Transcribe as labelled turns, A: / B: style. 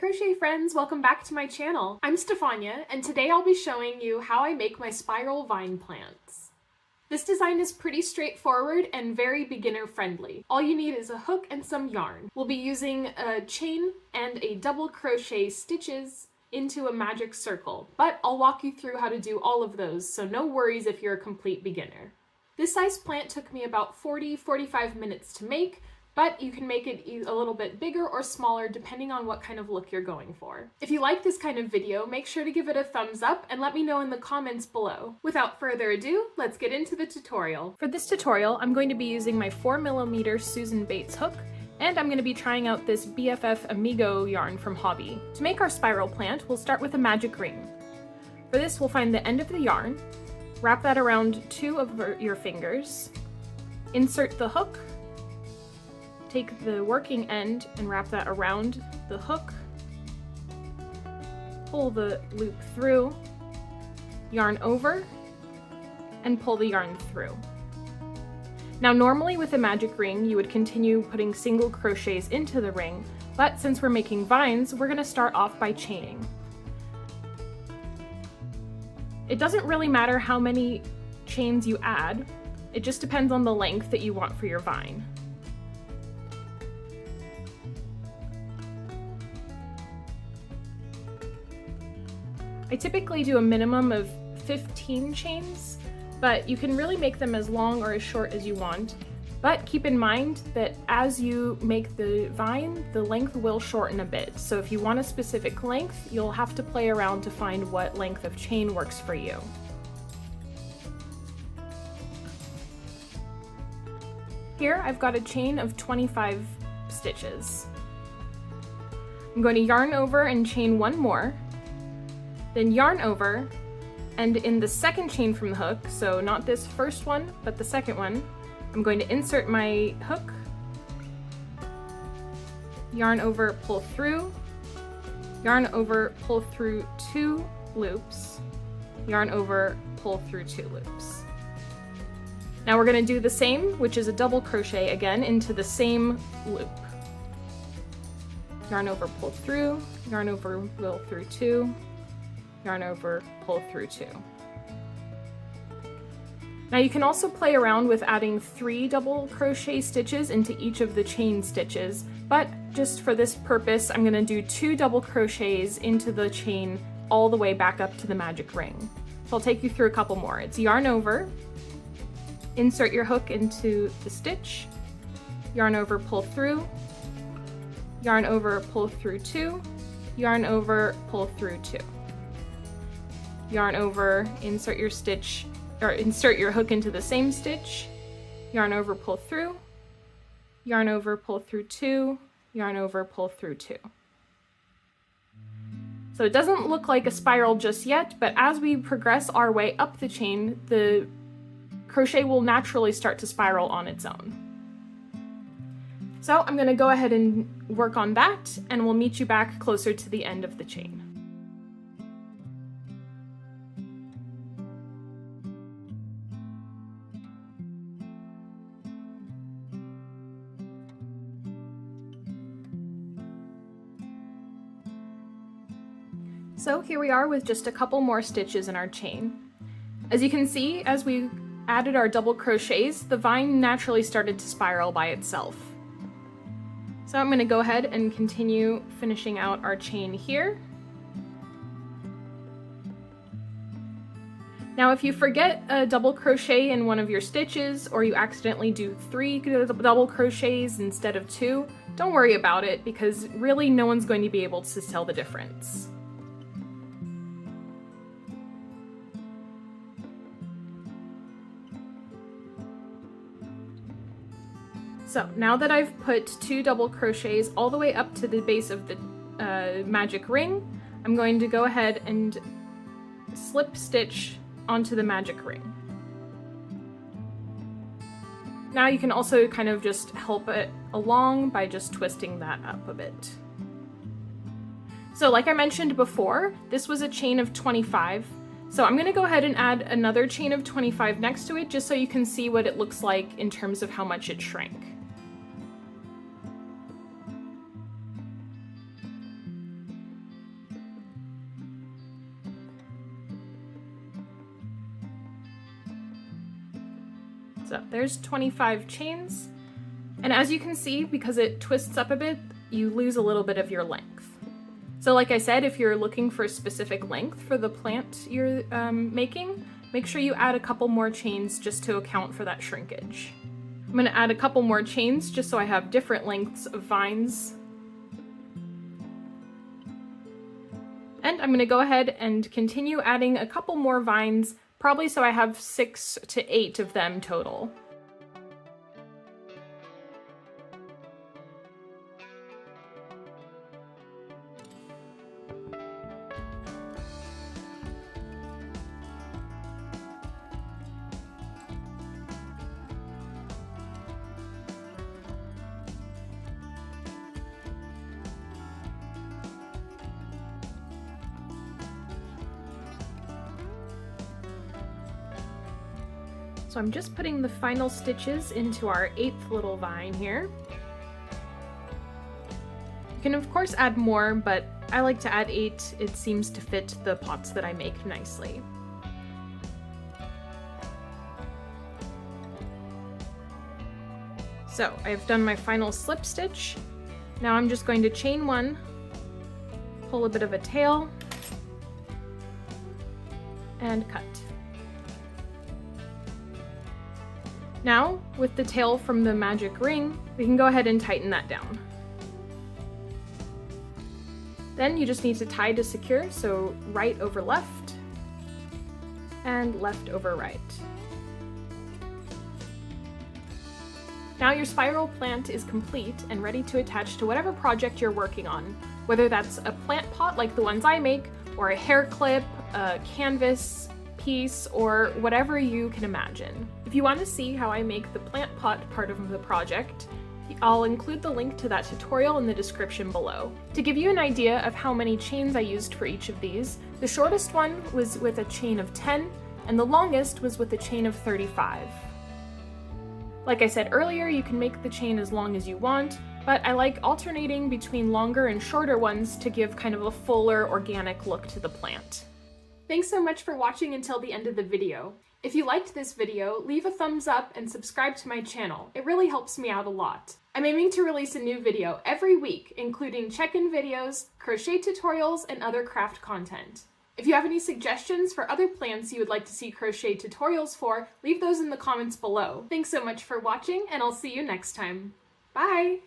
A: crochet friends, welcome back to my channel. I'm Stefania, and today I'll be showing you how I make my spiral vine plants. This design is pretty straightforward and very beginner friendly. All you need is a hook and some yarn. We'll be using a chain and a double crochet stitches into a magic circle, but I'll walk you through how to do all of those, so no worries if you're a complete beginner. This size plant took me about 40-45 minutes to make, but you can make it a little bit bigger or smaller depending on what kind of look you're going for. If you like this kind of video, make sure to give it a thumbs up and let me know in the comments below. Without further ado, let's get into the tutorial. For this tutorial, I'm going to be using my 4mm Susan Bates hook, and I'm going to be trying out this BFF Amigo yarn from Hobby. To make our spiral plant, we'll start with a magic ring. For this, we'll find the end of the yarn, wrap that around 2 of your fingers, insert the hook, take the working end and wrap that around the hook, pull the loop through, yarn over, and pull the yarn through. Now normally with a magic ring you would continue putting single crochets into the ring, but since we're making vines, we're going to start off by chaining. It doesn't really matter how many chains you add, it just depends on the length that you want for your vine. I typically do a minimum of 15 chains, but you can really make them as long or as short as you want. But keep in mind that as you make the vine, the length will shorten a bit. So if you want a specific length, you'll have to play around to find what length of chain works for you. Here I've got a chain of 25 stitches. I'm going to yarn over and chain one more, then yarn over, and in the second chain from the hook, so not this first one, but the second one, I'm going to insert my hook, yarn over, pull through, yarn over, pull through 2 loops, yarn over, pull through 2 loops. Now we're going to do the same, which is a double crochet again into the same loop. Yarn over, pull through, yarn over, pull through 2, yarn over, pull through 2. Now you can also play around with adding 3 double crochet stitches into each of the chain stitches, but just for this purpose I'm going to do 2 double crochets into the chain all the way back up to the magic ring. So I'll take you through a couple more. It's yarn over, insert your hook into the stitch, yarn over, pull through, yarn over, pull through 2, yarn over, pull through 2. Yarn over, insert your stitch, or insert your hook into the same stitch, yarn over, pull through, yarn over, pull through 2, yarn over, pull through 2. So it doesn't look like a spiral just yet, but as we progress our way up the chain, the crochet will naturally start to spiral on its own. So I'm going to go ahead and work on that, and we'll meet you back closer to the end of the chain. So here we are with just a couple more stitches in our chain. As you can see, as we added our double crochets, the vine naturally started to spiral by itself. So I'm going to go ahead and continue finishing out our chain here. Now if you forget a double crochet in one of your stitches, or you accidentally do 3 double crochets instead of 2, don't worry about it, because really no one's going to be able to tell the difference. So now that I've put 2 double crochets all the way up to the base of the magic ring, I'm going to go ahead and slip stitch onto the magic ring. Now you can also kind of just help it along by just twisting that up a bit. So like I mentioned before, this was a chain of 25. So I'm going to go ahead and add another chain of 25 next to it, just so you can see what it looks like in terms of how much it shrank. So there's 25 chains. And as you can see, because it twists up a bit, you lose a little bit of your length. So like I said, if you're looking for a specific length for the plant you're making, make sure you add a couple more chains just to account for that shrinkage. I'm going to add a couple more chains just so I have different lengths of vines. And I'm going to go ahead and continue adding a couple more vines, probably so I have 6 to 8 of them total. So I'm just putting the final stitches into our 8th little vine here. You can of course add more, but I like to add 8. It seems to fit the pots that I make nicely. So I've done my final slip stitch. Now I'm just going to chain 1, pull a bit of a tail, and cut. Now, with the tail from the magic ring, we can go ahead and tighten that down. Then you just need to tie to secure, so right over left, and left over right. Now your spiral plant is complete and ready to attach to whatever project you're working on, whether that's a plant pot like the ones I make, or a hair clip, a canvas piece, or whatever you can imagine. If you want to see how I make the plant pot part of the project, I'll include the link to that tutorial in the description below. To give you an idea of how many chains I used for each of these, the shortest one was with a chain of 10, and the longest was with a chain of 35. Like I said earlier, you can make the chain as long as you want, but I like alternating between longer and shorter ones to give kind of a fuller, organic look to the plant. Thanks so much for watching until the end of the video. If you liked this video, leave a thumbs up and subscribe to my channel. It really helps me out a lot. I'm aiming to release a new video every week, including check-in videos, crochet tutorials, and other craft content. If you have any suggestions for other plants you would like to see crochet tutorials for, leave those in the comments below. Thanks so much for watching, and I'll see you next time. Bye!